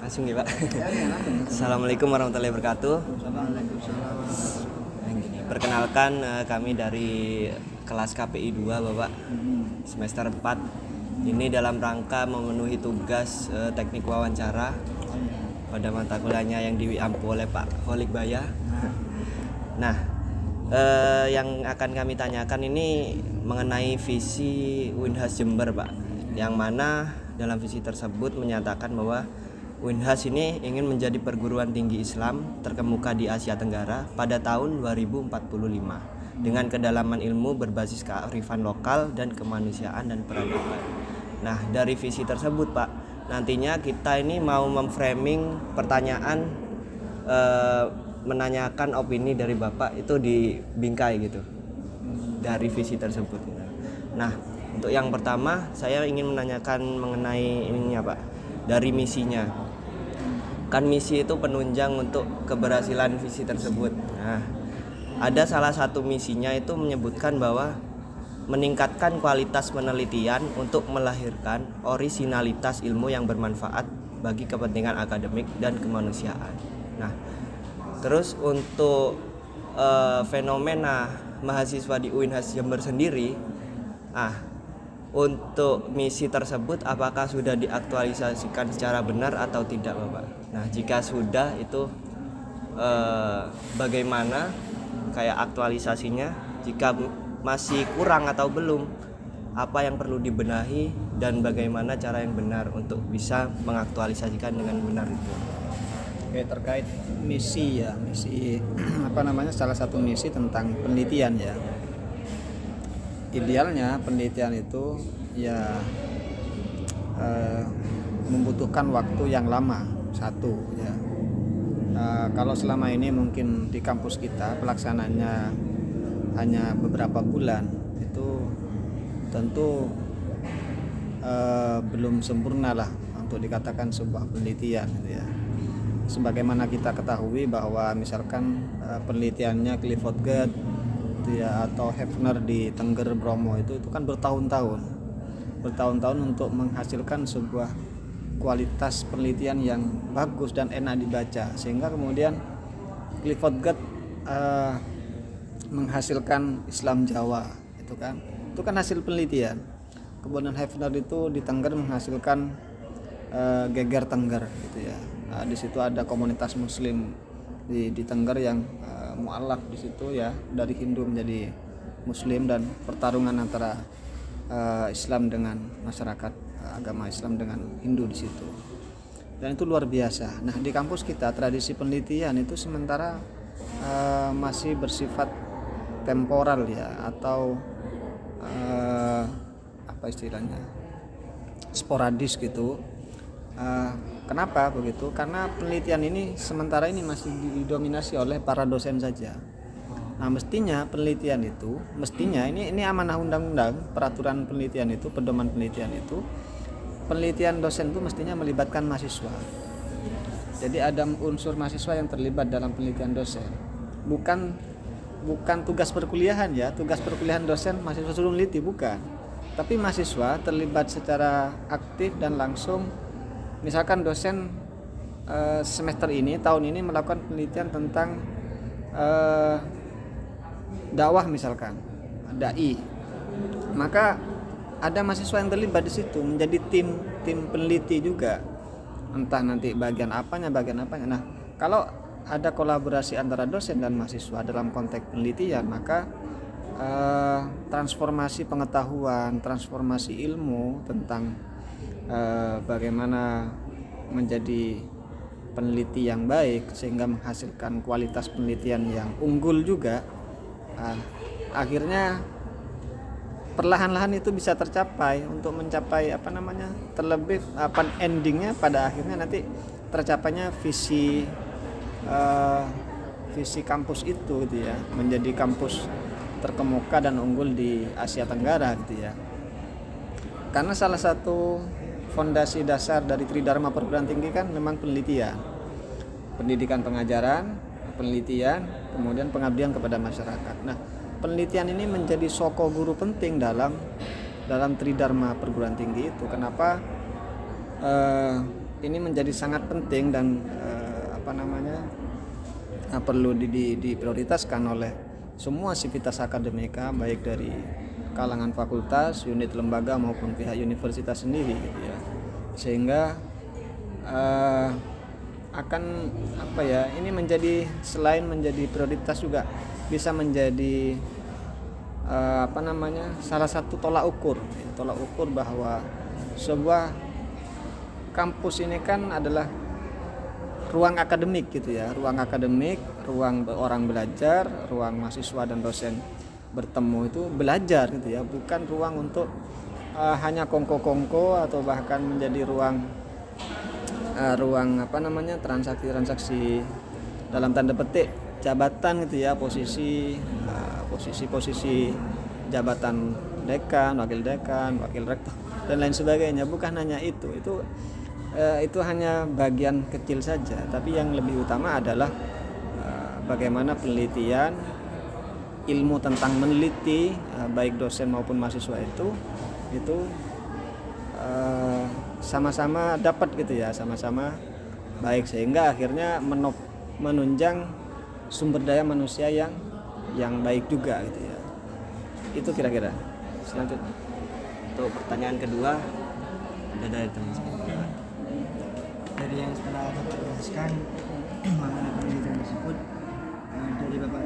Langsung ya Pak. Assalamualaikum warahmatullahi wabarakatuh. Perkenalkan kami dari kelas KPI 2 Bapak, semester 4. Ini dalam rangka memenuhi tugas teknik wawancara pada mata kuliahnya yang diampu oleh Pak Kholik Baya. Nah, yang akan kami tanyakan ini mengenai visi Unhas Jember Pak, yang mana dalam visi tersebut menyatakan bahwa Unhas ini ingin menjadi perguruan tinggi Islam terkemuka di Asia Tenggara pada tahun 2045 dengan kedalaman ilmu berbasis kearifan lokal dan kemanusiaan dan peradaban. Nah, dari visi tersebut Pak, nantinya kita ini mau memframing pertanyaan, menanyakan opini dari Bapak itu di bingkai gitu dari visi tersebut. Nah, untuk yang pertama saya ingin menanyakan mengenai ininya Pak, dari misinya. Kan misi itu penunjang untuk keberhasilan visi tersebut. Nah, ada salah satu misinya itu menyebutkan bahwa meningkatkan kualitas penelitian untuk melahirkan orisinalitas ilmu yang bermanfaat bagi kepentingan akademik dan kemanusiaan. Nah, terus untuk fenomena mahasiswa di Unhas Jember sendiri, untuk misi tersebut apakah sudah diaktualisasikan secara benar atau tidak Bapak? Nah, jika sudah itu bagaimana kayak aktualisasinya? Jika masih kurang atau belum, apa yang perlu dibenahi dan bagaimana cara yang benar untuk bisa mengaktualisasikan dengan benar itu? Oke, terkait misi salah satu misi tentang penelitian ya. Idealnya penelitian itu ya membutuhkan waktu yang lama, satu ya. Kalau selama ini mungkin di kampus kita pelaksananya hanya beberapa bulan, itu tentu belum sempurna lah untuk dikatakan sebuah penelitian gitu ya. Sebagaimana kita ketahui bahwa misalkan penelitiannya Clifford Geertz ya, atau Hefner di Tengger Bromo itu kan bertahun-tahun untuk menghasilkan sebuah kualitas penelitian yang bagus dan enak dibaca, sehingga kemudian Clifford Geertz menghasilkan Islam Jawa itu kan hasil penelitian. Kemudian Hefner itu di Tengger menghasilkan Geger Tengger gitu ya. Di situ ada komunitas Muslim di Tengger yang mu'alaf di situ ya, dari Hindu menjadi Muslim, dan pertarungan antara Islam dengan masyarakat agama Islam dengan Hindu di situ, dan itu luar biasa. Nah, di kampus kita tradisi penelitian itu sementara masih bersifat temporal ya, atau sporadis gitu. Kenapa begitu? Karena penelitian ini sementara ini masih didominasi oleh para dosen saja. Nah, mestinya penelitian itu, ini amanah undang-undang peraturan penelitian itu, pedoman penelitian itu, penelitian dosen itu mestinya melibatkan mahasiswa. Jadi ada unsur mahasiswa yang terlibat dalam penelitian dosen. Bukan tugas perkuliahan ya, tugas perkuliahan dosen mahasiswa suruh meneliti, bukan. Tapi mahasiswa terlibat secara aktif dan langsung. Misalkan dosen semester ini, tahun ini melakukan penelitian tentang dakwah misalkan, dai. Maka ada mahasiswa yang terlibat di situ menjadi tim peneliti juga. Entah nanti bagian apanya. Nah, kalau ada kolaborasi antara dosen dan mahasiswa dalam konteks penelitian, maka transformasi pengetahuan, transformasi ilmu tentang bagaimana menjadi peneliti yang baik sehingga menghasilkan kualitas penelitian yang unggul juga, akhirnya perlahan-lahan itu bisa tercapai untuk mencapai terlebih endingnya pada akhirnya nanti tercapainya visi kampus itu gitu ya, menjadi kampus terkemuka dan unggul di Asia Tenggara gitu ya. Karena salah satu fondasi dasar dari Tridharma perguruan tinggi kan memang penelitian, pendidikan pengajaran, penelitian, kemudian pengabdian kepada masyarakat. Nah, penelitian ini menjadi soko guru penting dalam Tridharma perguruan tinggi itu. Kenapa? ini menjadi sangat penting dan perlu diprioritaskan oleh semua sivitas akademika, baik dari kalangan fakultas, unit lembaga maupun pihak universitas sendiri gitu ya. Sehingga akan ini menjadi, selain menjadi prioritas juga bisa menjadi salah satu tolak ukur bahwa sebuah kampus ini kan adalah ruang akademik gitu ya, ruang orang belajar, ruang mahasiswa dan dosen bertemu itu belajar gitu ya, bukan ruang untuk hanya kongko-kongko atau bahkan menjadi ruang transaksi dalam tanda petik jabatan gitu ya, posisi jabatan dekan, wakil rektor dan lain sebagainya. Bukan hanya itu hanya bagian kecil saja, tapi yang lebih utama adalah bagaimana penelitian, ilmu tentang meneliti baik dosen maupun mahasiswa itu sama-sama dapat gitu ya, sama-sama baik, sehingga akhirnya menunjang sumber daya manusia yang baik juga gitu ya. Itu kira-kira. Selanjutnya Untuk pertanyaan kedua ada dari teman saya. Dari yang setelah Bapak jelaskan mengenai penelitian tersebut, dari Bapak